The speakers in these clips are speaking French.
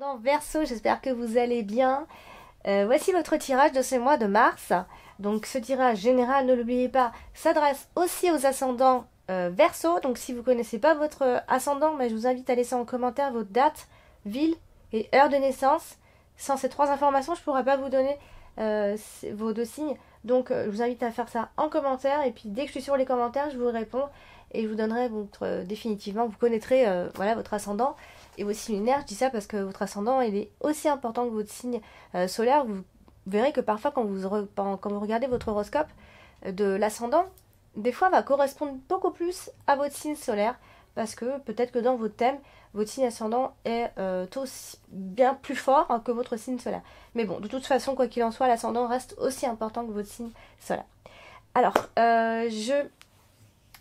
Ascendant Verseau, j'espère que vous allez bien. Voici votre tirage de ce mois de mars. Donc ce tirage général, ne l'oubliez pas, s'adresse aussi aux ascendants Verseau. Donc si vous ne connaissez pas votre ascendant, je vous invite à laisser en commentaire votre date, ville et heure de naissance. Sans ces trois informations, je ne pourrais pas vous donner vos deux signes. Donc je vous invite à faire ça en commentaire. Et puis dès que je suis sur les commentaires, je vous réponds. Et je vous donnerai votre définitivement, vous connaîtrez voilà, votre ascendant et vos signes lunaires. Je dis ça parce que votre ascendant, il est aussi important que votre signe solaire. Vous verrez que parfois, quand vous regardez votre horoscope de l'ascendant, des fois va correspondre beaucoup plus à votre signe solaire. Parce que peut-être que dans votre thème, votre signe ascendant est aussi bien plus fort que votre signe solaire. Mais bon, de toute façon, quoi qu'il en soit, l'ascendant reste aussi important que votre signe solaire. Alors, je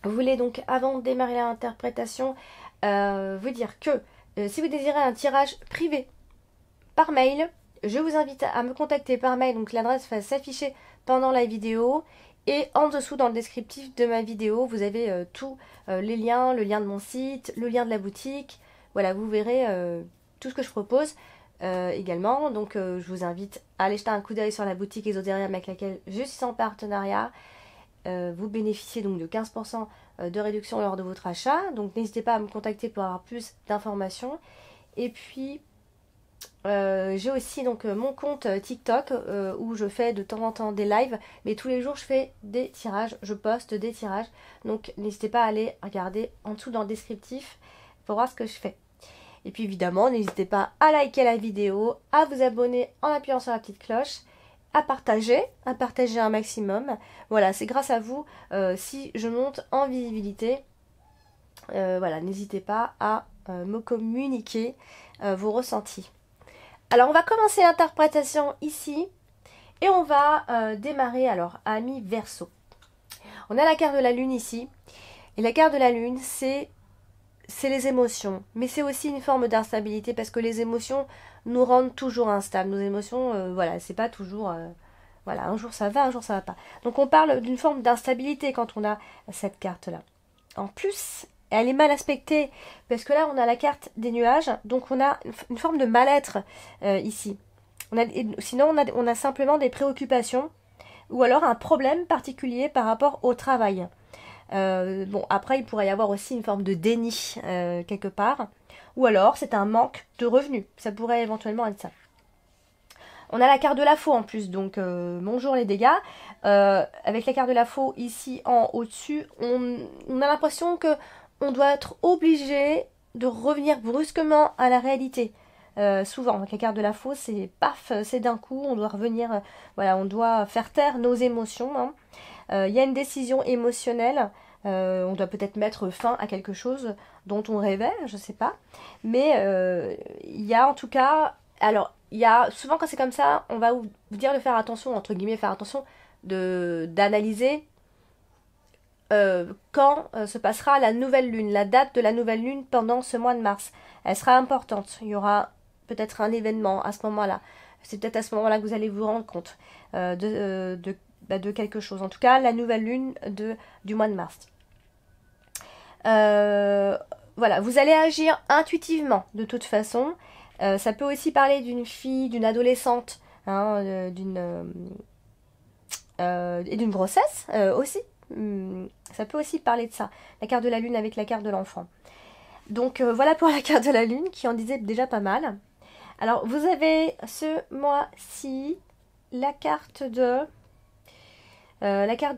voulais donc, avant de démarrer l'interprétation, vous dire que si vous désirez un tirage privé par mail, je vous invite à me contacter par mail. Donc l'adresse va s'afficher pendant la vidéo. Et en dessous, dans le descriptif de ma vidéo, vous avez tous les liens, le lien de mon site, le lien de la boutique. Voilà, vous verrez tout ce que je propose également. Donc je vous invite à aller jeter un coup d'œil sur la boutique Exoterium avec laquelle je suis en partenariat. Vous bénéficiez donc de 15% de réduction lors de votre achat. Donc n'hésitez pas à me contacter pour avoir plus d'informations. Et puis j'ai aussi donc mon compte TikTok où je fais de temps en temps des lives. Mais tous les jours je fais des tirages, je poste des tirages. Donc n'hésitez pas à aller regarder en dessous dans le descriptif pour voir ce que je fais. Et puis évidemment n'hésitez pas à liker la vidéo, à vous abonner en appuyant sur la petite cloche, à partager un maximum. Voilà, c'est grâce à vous si je monte en visibilité. Voilà, n'hésitez pas à me communiquer vos ressentis. Alors, on va commencer l'interprétation ici et on va démarrer, alors, amis Verseau. On a la carte de la Lune ici. Et la carte de la Lune, c'est les émotions. Mais c'est aussi une forme d'instabilité parce que les émotions nous rendent toujours instables. Nos émotions, voilà, c'est pas toujours... voilà, un jour ça va, un jour ça va pas. Donc on parle d'une forme d'instabilité quand on a cette carte-là. En plus, elle est mal aspectée parce que là on a la carte des nuages, donc on a une forme de mal-être ici. Sinon on a simplement des préoccupations ou alors un problème particulier par rapport au travail. Bon, après il pourrait y avoir aussi une forme de déni quelque part, ou alors c'est un manque de revenus, ça pourrait éventuellement être ça. On a la carte de la faux en plus, donc bonjour les dégâts. Avec la carte de la faux ici en au-dessus, on a l'impression que on doit être obligé de revenir brusquement à la réalité. Souvent, avec la carte de la faux, c'est paf, c'est d'un coup, on doit revenir, voilà, on doit faire taire nos émotions. Hein. Y a une décision émotionnelle, on doit peut-être mettre fin à quelque chose dont on rêvait, je sais pas. Mais il y a en tout cas, alors, il y a souvent quand c'est comme ça, on va vous dire de faire attention, entre guillemets, faire attention, d'analyser quand se passera la nouvelle lune, la date de la nouvelle lune pendant ce mois de mars. Elle sera importante. Il y aura peut-être un événement à ce moment-là. C'est peut-être à ce moment-là que vous allez vous rendre compte de quelque chose. En tout cas, la nouvelle lune du mois de mars. Voilà, vous allez agir intuitivement de toute façon. Ça peut aussi parler d'une fille, d'une adolescente, hein, et d'une grossesse aussi. Ça peut aussi parler de ça. La carte de la lune avec la carte de l'enfant. Donc voilà pour la carte de la lune qui en disait déjà pas mal. Alors vous avez ce mois-ci la carte du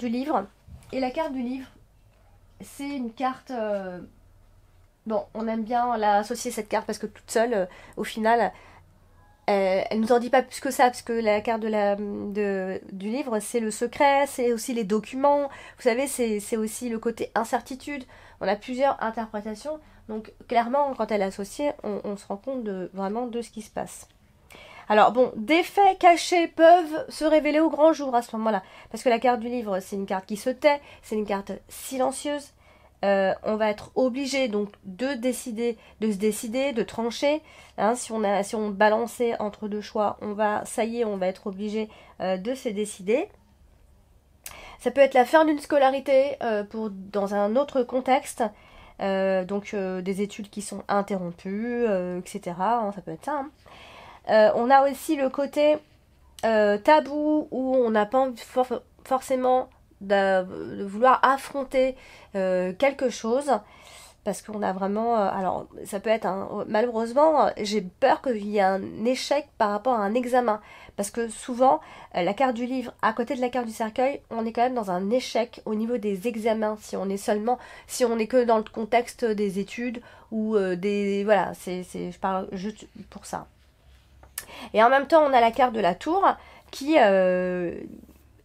livre. Et la carte du livre, c'est une carte... bon, on aime bien l'associer cette carte parce que toute seule, au final, elle nous en dit pas plus que ça, parce que la carte du livre, c'est le secret, c'est aussi les documents. Vous savez, c'est aussi le côté incertitude. On a plusieurs interprétations. Donc, clairement, quand elle est associée, on se rend compte vraiment de ce qui se passe. Alors, bon, des faits cachés peuvent se révéler au grand jour à ce moment-là. Parce que la carte du livre, c'est une carte qui se tait, c'est une carte silencieuse. On va être obligé donc de se décider, de trancher. Hein, si on balançait entre deux choix, on va être obligé de se décider. Ça peut être la fin d'une scolarité dans un autre contexte. donc des études qui sont interrompues, etc. hein, ça peut être ça. Hein. On a aussi le côté tabou où on n'a pas forcément de vouloir affronter quelque chose parce qu'on a vraiment alors ça peut être malheureusement j'ai peur qu'il y ait un échec par rapport à un examen parce que souvent la carte du livre à côté de la carte du cercueil on est quand même dans un échec au niveau des examens si on est que dans le contexte des études ou des voilà je parle juste pour ça. Et en même temps, on a la carte de la tour qui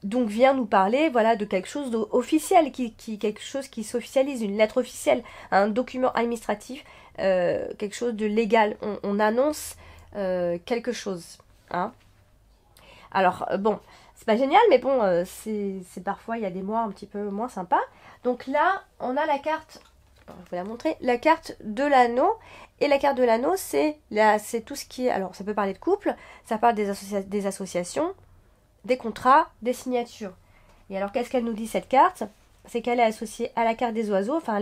donc vient nous parler voilà, de quelque chose d'officiel, quelque chose qui s'officialise, une lettre officielle, un document administratif, quelque chose de légal. On annonce quelque chose. Hein. Alors, bon, c'est pas génial, mais bon, c'est parfois, il y a des mois un petit peu moins sympas. Donc là, on a la carte, je vais la montrer, la carte de l'anneau. Et la carte de l'anneau, c'est tout ce qui est... Alors, ça peut parler de couple, ça parle des associations, des contrats, des signatures. Et alors, qu'est-ce qu'elle nous dit, cette carte? C'est qu'elle est associée à la carte des oiseaux. Enfin,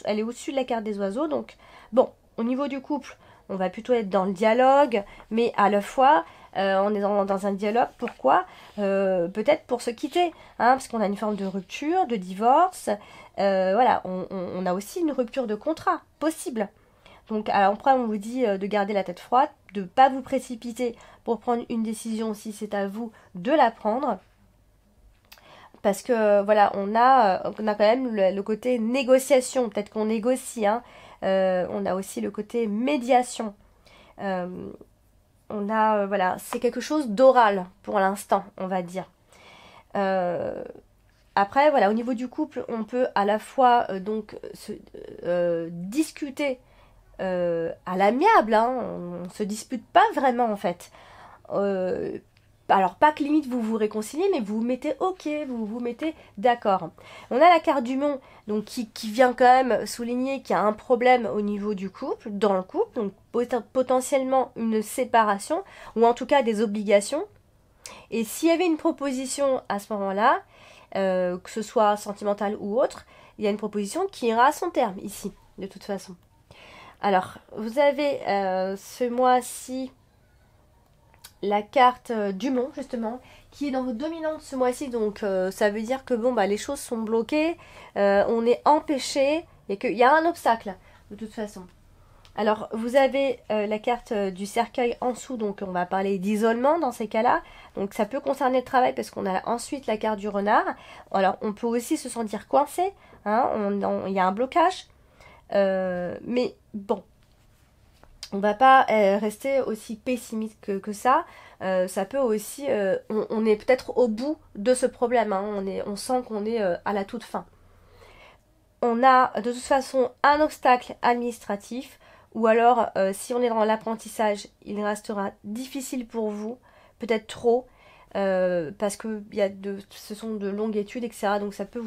elle est au-dessus de la carte des oiseaux. Donc, bon, au niveau du couple, on va plutôt être dans le dialogue, mais à la fois, on est dans un dialogue. Pourquoi peut-être pour se quitter, hein, parce qu'on a une forme de rupture, de divorce. Voilà, on a aussi une rupture de contrat possible. Donc, alors après, on vous dit de garder la tête froide, de ne pas vous précipiter pour prendre une décision si c'est à vous de la prendre. Parce que, voilà, on a quand même le côté négociation. Peut-être qu'on négocie. Hein. On a aussi le côté médiation. On a, voilà, c'est quelque chose d'oral pour l'instant, on va dire. Après, voilà, au niveau du couple, on peut à la fois discuter à l'amiable, hein, on ne se dispute pas vraiment en fait. Alors pas que limite vous vous réconciliez, mais vous vous mettez ok, vous vous mettez d'accord. On a la carte du monde donc qui vient quand même souligner qu'il y a un problème au niveau du couple, dans le couple, donc potentiellement une séparation, ou en tout cas des obligations. Et s'il y avait une proposition à ce moment-là, que ce soit sentimentale ou autre, il y a une proposition qui ira à son terme ici, de toute façon. Alors, vous avez ce mois-ci la carte du Mont, justement, qui est dans votre dominante ce mois-ci. Donc, ça veut dire que bon, bah, les choses sont bloquées, on est empêché et qu'il y a un obstacle, de toute façon. Alors, vous avez la carte du cercueil en dessous, donc on va parler d'isolement dans ces cas-là. Donc, ça peut concerner le travail parce qu'on a ensuite la carte du renard. Alors, on peut aussi se sentir coincé, hein, il y a un blocage. Mais bon, on va pas rester aussi pessimiste que ça. Ça peut aussi, on est peut-être au bout de ce problème. Hein. On sent qu'on est à la toute fin. On a de toute façon un obstacle administratif, ou alors si on est dans l'apprentissage, il restera difficile pour vous, peut-être trop, parce que ce sont de longues études, etc. Donc ça peut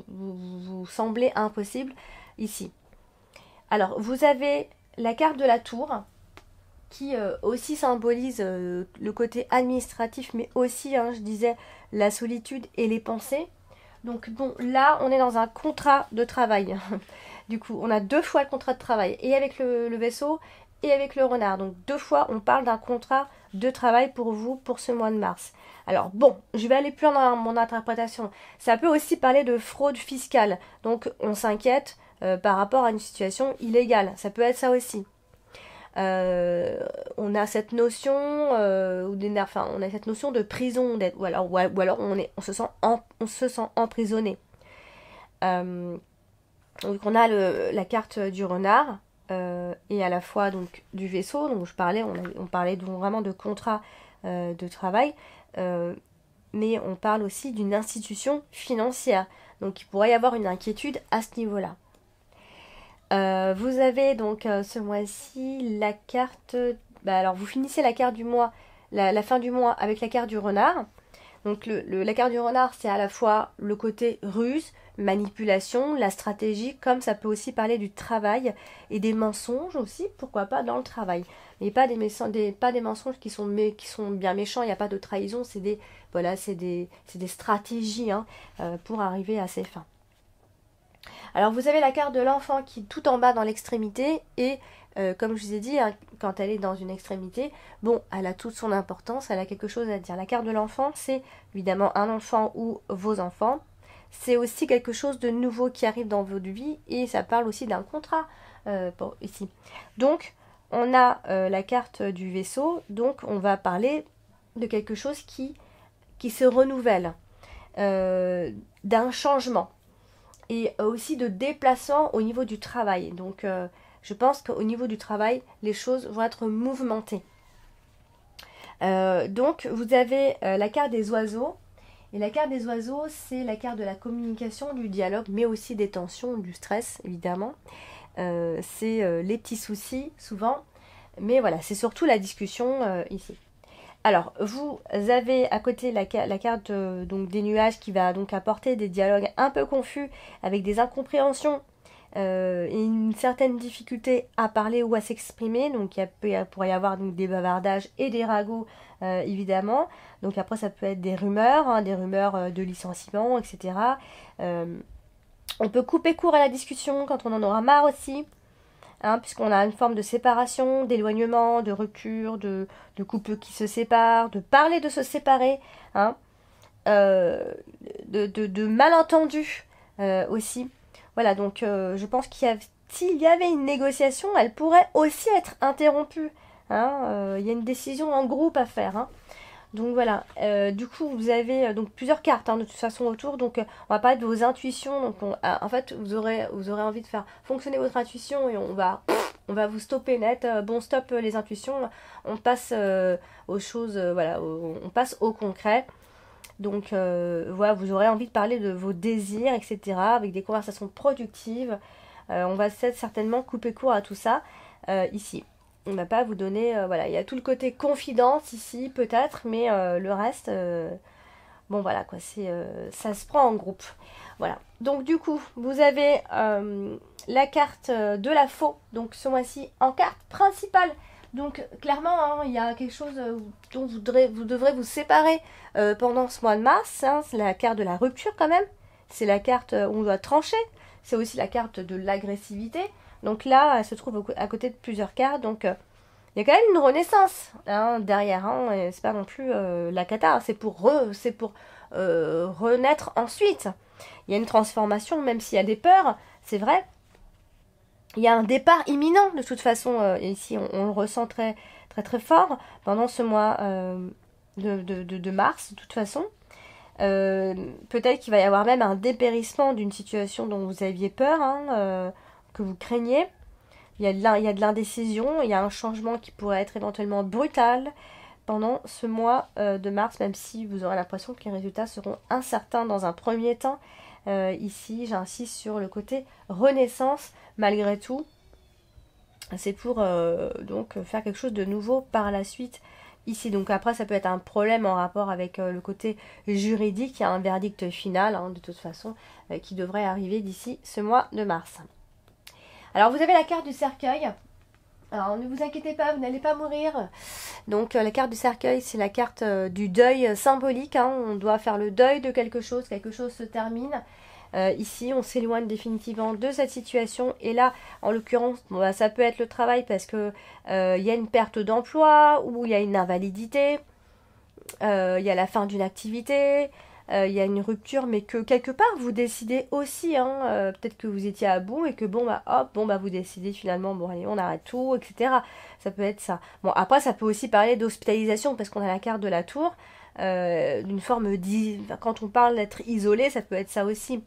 vous sembler impossible ici. Alors, vous avez la carte de la tour qui aussi symbolise le côté administratif, mais aussi, hein, je disais, la solitude et les pensées. Donc bon, là, on est dans un contrat de travail. Du coup, on a 2 fois le contrat de travail, et avec le vaisseau, et avec le renard. Donc 2 fois, on parle d'un contrat de travail pour vous, pour ce mois de mars. Alors bon, je vais aller plus loin dans mon interprétation. Ça peut aussi parler de fraude fiscale. Donc on s'inquiète par rapport à une situation illégale. Ça peut être ça aussi. On a cette notion on a cette notion de prison ou alors on se sent emprisonné. Donc on a la carte du renard et à la fois donc du vaisseau dont je parlais. On parlait vraiment de contrat de travail, mais on parle aussi d'une institution financière. Donc il pourrait y avoir une inquiétude à ce niveau-là. Vous avez donc ce mois-ci la carte... alors vous finissez la carte du mois, la fin du mois avec la carte du renard. Donc la carte du renard, c'est à la fois le côté ruse, manipulation, la stratégie, comme ça peut aussi parler du travail et des mensonges aussi, pourquoi pas dans le travail. Mais pas des mensonges qui sont bien méchants, il n'y a pas de trahison, c'est des stratégies hein, pour arriver à ses fins. Alors vous avez la carte de l'enfant qui est tout en bas dans l'extrémité et comme je vous ai dit, hein, quand elle est dans une extrémité, bon, elle a toute son importance, elle a quelque chose à dire. La carte de l'enfant, c'est évidemment un enfant ou vos enfants. C'est aussi quelque chose de nouveau qui arrive dans votre vie et ça parle aussi d'un contrat ici. Donc, on a la carte du vaisseau, donc on va parler de quelque chose qui se renouvelle, d'un changement et aussi de déplacement au niveau du travail. Donc, je pense qu'au niveau du travail, les choses vont être mouvementées. Donc, vous avez la carte des oiseaux. Et la carte des oiseaux, c'est la carte de la communication, du dialogue, mais aussi des tensions, du stress, évidemment. C'est les petits soucis, souvent. Mais voilà, c'est surtout la discussion ici. Alors, vous avez à côté la carte donc des nuages qui va donc apporter des dialogues un peu confus avec des incompréhensions et une certaine difficulté à parler ou à s'exprimer. Donc, il pourrait y avoir donc, des bavardages et des ragots, évidemment. Donc, après, ça peut être des rumeurs, hein, des rumeurs de licenciement, etc. On peut couper court à la discussion quand on en aura marre aussi. Hein, puisqu'on a une forme de séparation, d'éloignement, de rupture, de couple qui se séparent, de parler de se séparer, hein, de malentendus aussi. Voilà, donc je pense s'il y avait une négociation, elle pourrait aussi être interrompue. Hein, il y a une décision en groupe à faire. Hein. Donc voilà, du coup vous avez donc plusieurs cartes hein, de toute façon autour, donc on va parler de vos intuitions, donc en fait vous aurez envie de faire fonctionner votre intuition et on va vous stopper net, bon stop les intuitions, on passe aux choses, voilà, on passe au concret, donc voilà, vous aurez envie de parler de vos désirs, etc., avec des conversations productives, on va certainement couper court à tout ça ici. On ne va pas vous donner, voilà, il y a tout le côté confidence ici peut-être, mais le reste, bon voilà quoi, ça se prend en groupe. Voilà. Donc du coup, vous avez la carte de la faux, donc ce mois-ci en carte principale. Donc clairement, hein, il y a quelque chose dont vous devrez vous séparer pendant ce mois de mars. Hein, c'est la carte de la rupture quand même. C'est la carte où on doit trancher. C'est aussi la carte de l'agressivité. Donc là, elle se trouve à côté de plusieurs cartes. Donc il y a quand même une renaissance hein, derrière. Hein, c'est pas non plus la cata. C'est pour renaître ensuite. Il y a une transformation, même s'il y a des peurs. C'est vrai. Il y a un départ imminent de toute façon. Et ici, on le ressent très très très fort pendant ce mois de mars. De toute façon. Peut-être qu'il va y avoir même un dépérissement d'une situation dont vous aviez peur, hein, que vous craignez. Il y a de l'indécision, il y a un changement qui pourrait être éventuellement brutal pendant ce mois de mars, même si vous aurez l'impression que les résultats seront incertains dans un premier temps. Ici, j'insiste sur le côté renaissance, malgré tout. C'est pour donc faire quelque chose de nouveau par la suite ici. Donc après, ça peut être un problème en rapport avec le côté juridique. Il y a un verdict final, hein, de toute façon, qui devrait arriver d'ici ce mois de mars. Alors, vous avez la carte du cercueil. Alors, ne vous inquiétez pas, vous n'allez pas mourir. Donc, la carte du cercueil, c'est la carte du deuil symbolique. Hein. On doit faire le deuil de quelque chose se termine. Ici, on s'éloigne définitivement de cette situation. Et là, en l'occurrence, bon, bah, ça peut être le travail parce que y a une perte d'emploi ou il y a une invalidité. Il y a la fin d'une activité. Il y a une rupture, mais que quelque part vous décidez aussi, hein, peut-être que vous étiez à bout et que bon bah hop, bon bah vous décidez finalement, bon allez on arrête tout, etc. Ça peut être ça. Bon après ça peut aussi parler d'hospitalisation parce qu'on a la carte de la tour, d'une forme quand on parle d'être isolé, ça peut être ça aussi.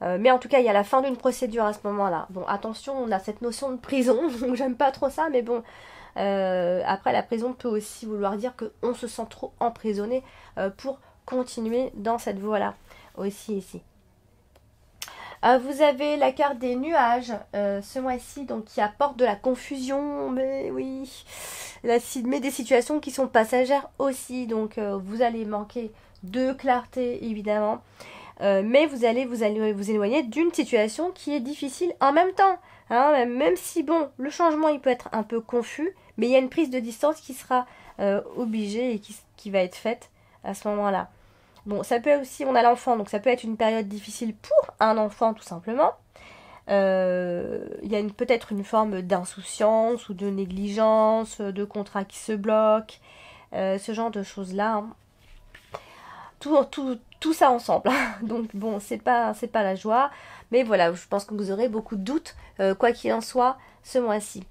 Mais en tout cas, il y a la fin d'une procédure à ce moment-là. Bon, attention, on a cette notion de prison, j'aime pas trop ça, mais bon, après la prison peut aussi vouloir dire qu'on se sent trop emprisonné pour continuer dans cette voie-là aussi ici. Vous avez la carte des nuages ce mois-ci, donc qui apporte de la confusion, mais oui, mais des situations qui sont passagères aussi, donc vous allez manquer de clarté évidemment, mais vous allez vous éloigner d'une situation qui est difficile en même temps, hein, même si bon, le changement il peut être un peu confus, mais il y a une prise de distance qui sera obligée et qui va être faite à ce moment-là. Bon, ça peut aussi, on a l'enfant, donc ça peut être une période difficile pour un enfant tout simplement. Il y a peut-être une forme d'insouciance ou de négligence, de contrat qui se bloque, ce genre de choses-là. Hein. Tout ça ensemble. Donc bon, c'est pas la joie. Mais voilà, je pense que vous aurez beaucoup de doutes, quoi qu'il en soit, ce mois-ci.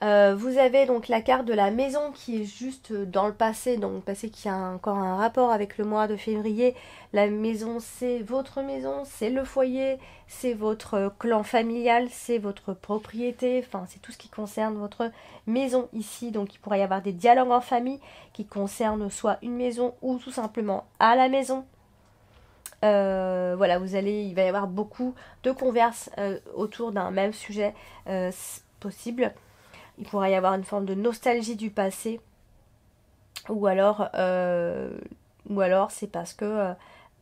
Vous avez donc la carte de la maison qui est juste dans le passé, donc le passé qui a encore un rapport avec le mois de février. La maison, c'est votre maison, c'est le foyer, c'est votre clan familial, c'est votre propriété, enfin c'est tout ce qui concerne votre maison ici. Donc il pourrait y avoir des dialogues en famille qui concernent soit une maison ou tout simplement à la maison. Voilà, il va y avoir beaucoup de converses autour d'un même sujet possible. Il pourrait y avoir une forme de nostalgie du passé. Ou alors c'est parce que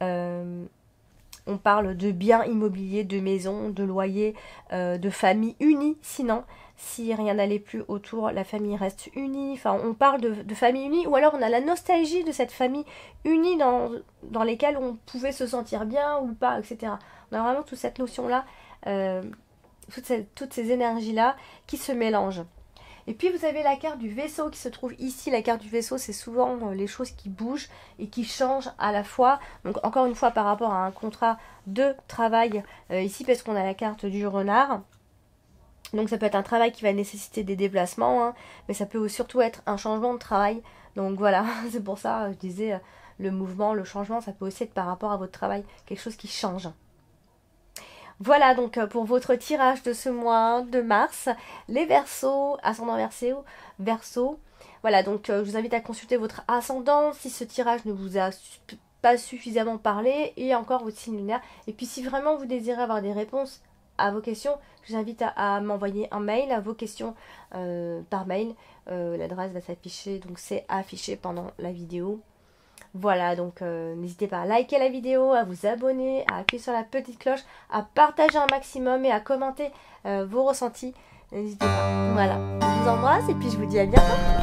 on parle de biens immobiliers, de maisons, de loyers, de famille unie. Sinon, si rien n'allait plus autour, la famille reste unie. Enfin, on parle de famille unie. Ou alors on a la nostalgie de cette famille unie dans lesquelles on pouvait se sentir bien ou pas, etc. On a vraiment toute cette notion-là, toutes ces énergies-là qui se mélangent. Et puis vous avez la carte du vaisseau qui se trouve ici. La carte du vaisseau, c'est souvent les choses qui bougent et qui changent à la fois. Donc encore une fois par rapport à un contrat de travail ici, parce qu'on a la carte du renard. Donc ça peut être un travail qui va nécessiter des déplacements, hein, mais ça peut surtout être un changement de travail. Donc voilà, c'est pour ça je disais le mouvement, le changement, ça peut aussi être par rapport à votre travail, quelque chose qui change. Voilà donc pour votre tirage de ce mois de mars, les Verseaux, ascendant Verseau. Voilà donc je vous invite à consulter votre ascendant si ce tirage ne vous a pas suffisamment parlé et encore votre signe lunaire. Et puis si vraiment vous désirez avoir des réponses à vos questions, je vous invite à m'envoyer un mail à vos questions par mail. L'adresse va s'afficher, donc c'est affiché pendant la vidéo. Voilà, donc n'hésitez pas à liker la vidéo, à vous abonner, à appuyer sur la petite cloche, à partager un maximum et à commenter vos ressentis. N'hésitez pas. Voilà, je vous embrasse et puis je vous dis à bientôt.